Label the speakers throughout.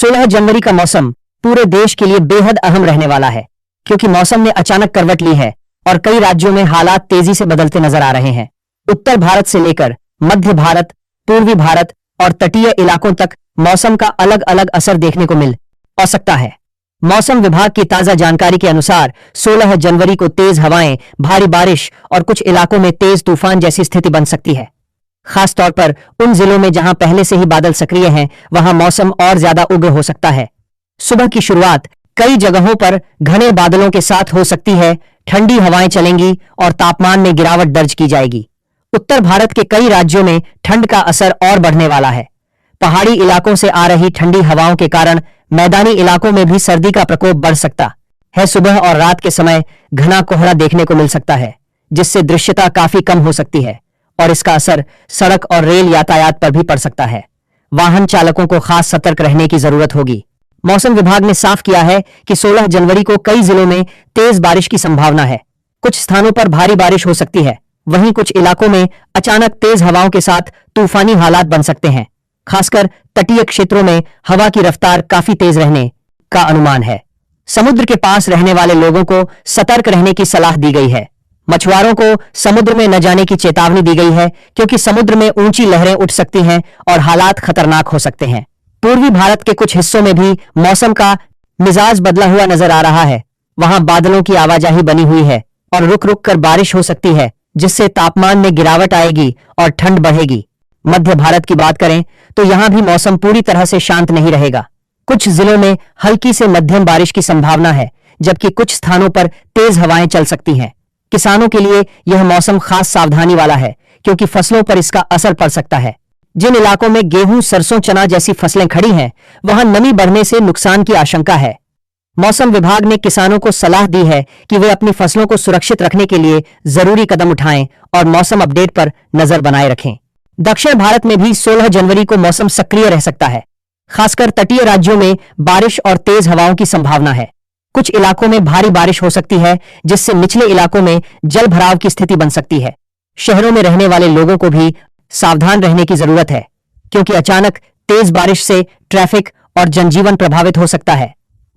Speaker 1: 16 जनवरी का मौसम पूरे देश के लिए बेहद अहम रहने वाला है, क्योंकि मौसम ने अचानक करवट ली है और कई राज्यों में हालात तेजी से बदलते नजर आ रहे हैं। उत्तर भारत से लेकर मध्य भारत, पूर्वी भारत और तटीय इलाकों तक मौसम का अलग अलग असर देखने को मिल सकता है। मौसम विभाग की ताजा जानकारी के अनुसार 16 जनवरी को तेज हवाएं, भारी बारिश और कुछ इलाकों में तेज तूफान जैसी स्थिति बन सकती है। खास तौर पर उन जिलों में जहां पहले से ही बादल सक्रिय हैं, वहां मौसम और ज्यादा उग्र हो सकता है। सुबह की शुरुआत कई जगहों पर घने बादलों के साथ हो सकती है, ठंडी हवाएं चलेंगी और तापमान में गिरावट दर्ज की जाएगी। उत्तर भारत के कई राज्यों में ठंड का असर और बढ़ने वाला है। पहाड़ी इलाकों से आ रही ठंडी हवाओं के कारण मैदानी इलाकों में भी सर्दी का प्रकोप बढ़ सकता है। सुबह और रात के समय घना कोहरा देखने को मिल सकता है, जिससे दृश्यता काफी कम हो सकती है और इसका असर सड़क और रेल यातायात पर भी पड़ सकता है। वाहन चालकों को खास सतर्क रहने की जरूरत होगी। मौसम विभाग ने साफ किया है कि 16 जनवरी को कई जिलों में तेज बारिश की संभावना है। कुछ स्थानों पर भारी बारिश हो सकती है, वहीं कुछ इलाकों में अचानक तेज हवाओं के साथ तूफानी हालात बन सकते हैं। खासकर तटीय क्षेत्रों में हवा की रफ्तार काफी तेज रहने का अनुमान है। समुद्र के पास रहने वाले लोगों को सतर्क रहने की सलाह दी गई है। मछुआरों को समुद्र में न जाने की चेतावनी दी गई है, क्योंकि समुद्र में ऊंची लहरें उठ सकती हैं और हालात खतरनाक हो सकते हैं। पूर्वी भारत के कुछ हिस्सों में भी मौसम का मिजाज बदला हुआ नजर आ रहा है। वहां बादलों की आवाजाही बनी हुई है और रुक रुक कर बारिश हो सकती है, जिससे तापमान में गिरावट आएगी और ठंड बढ़ेगी। मध्य भारत की बात करें तो यहां भी मौसम पूरी तरह से शांत नहीं रहेगा। कुछ जिलों में हल्की से मध्यम बारिश की संभावना है, जबकि कुछ स्थानों पर तेज हवाएं चल सकती हैं। किसानों के लिए यह मौसम खास सावधानी वाला है, क्योंकि फसलों पर इसका असर पड़ सकता है। जिन इलाकों में गेहूं, सरसों, चना जैसी फसलें खड़ी हैं, वहां नमी बढ़ने से नुकसान की आशंका है। मौसम विभाग ने किसानों को सलाह दी है कि वे अपनी फसलों को सुरक्षित रखने के लिए जरूरी कदम उठाएं और मौसम अपडेट पर नजर बनाए रखें। दक्षिण भारत में भी 16 जनवरी को मौसम सक्रिय रह सकता है। खासकर तटीय राज्यों में बारिश और तेज हवाओं की संभावना है। कुछ इलाकों में भारी बारिश हो सकती है, जिससे निचले इलाकों में जल भराव की स्थिति बन सकती है। शहरों में रहने वाले लोगों को भी सावधान रहने की जरूरत है, क्योंकि अचानक तेज बारिश से ट्रैफिक और जनजीवन प्रभावित हो सकता है।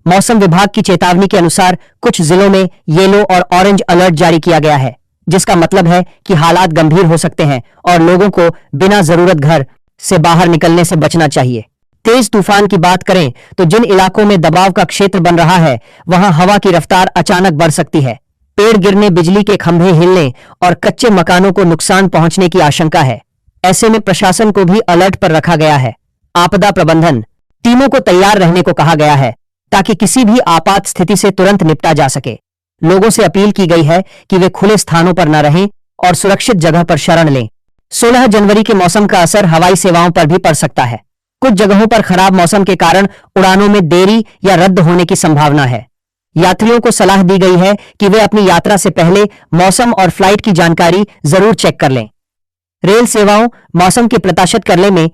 Speaker 1: मौसम विभाग की चेतावनी के अनुसार कुछ जिलों में येलो और ऑरेंज अलर्ट जारी किया गया है, जिसका मतलब है कि हालात गंभीर हो सकते हैं और लोगों को बिना जरूरत घर से बाहर निकलने से बचना चाहिए। तेज तूफान की बात करें तो जिन इलाकों में दबाव का क्षेत्र बन रहा है, वहां हवा की रफ्तार अचानक बढ़ सकती है। पेड़ गिरने, बिजली के खंभे हिलने और कच्चे मकानों को नुकसान पहुंचने की आशंका है। ऐसे में प्रशासन को भी अलर्ट पर रखा गया है। आपदा प्रबंधन टीमों को तैयार रहने को कहा गया है, ताकि किसी भी आपात स्थिति से तुरंत निपटा जा सके। लोगों से अपील की गई है कि वे खुले स्थानों पर न रहें और सुरक्षित जगह पर शरण लें। 16 जनवरी के मौसम का असर हवाई सेवाओं पर भी पड़ सकता है। कुछ जगहों पर खराब मौसम के कारण उड़ानों में देरी या रद्द होने की संभावना है। यात्रियों को सलाह दी गई है कि वे अपनी यात्रा से पहले मौसम और फ्लाइट की जानकारी जरूर चेक कर लें। रेल सेवाओं मौसम की प्रत्याशित करने में